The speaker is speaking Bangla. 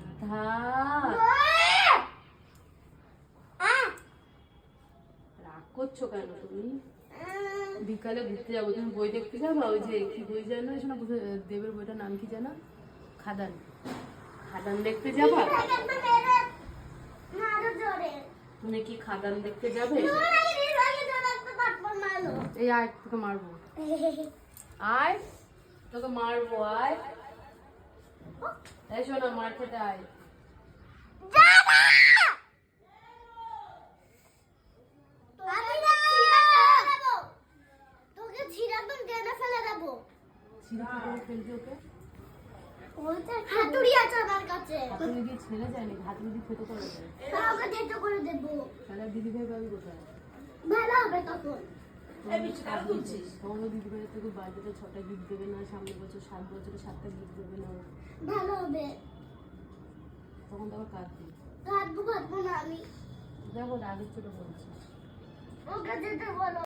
গাধা রাগ করছো কেন তুমি? বিকালে ঘুরতে যাবো, তুমি বই দেখতে যাবো? ওই যে কি বই জানো শোনা, দেবের বইটার নাম কি জানো? খাদান। খাদান দেখতে যাবা? তুমি কি খাদান দেখতে যাবে? এই আয়, তোকে মারবো। আয়, তোকে মারবো। আয়, এই শোনা, মার খেতে আয়। হাতুড়ি আছে আমার কাছে। হাতুড়ি দিয়ে ছেড়ে যায়নি, হাতুড়ি দিয়ে থেতো করে দেয়। ওকে থেতো করে দেবো। তাহলে দিদি ভাই পাবি কোথায়? ভালো হবে তখন। তোমার দিদি ভাইয়ের থেকে বার্থডেতে 6টা গিফট দেবে না, সামনের বছর 7 বছরে 7টা গিফট দেবে না, ভালো হবে। তখন তো আবার কাঁদবি। কাঁদবো না আমি। দেখো রাগের ছোট বলছিস। ওকে যেতে বলো।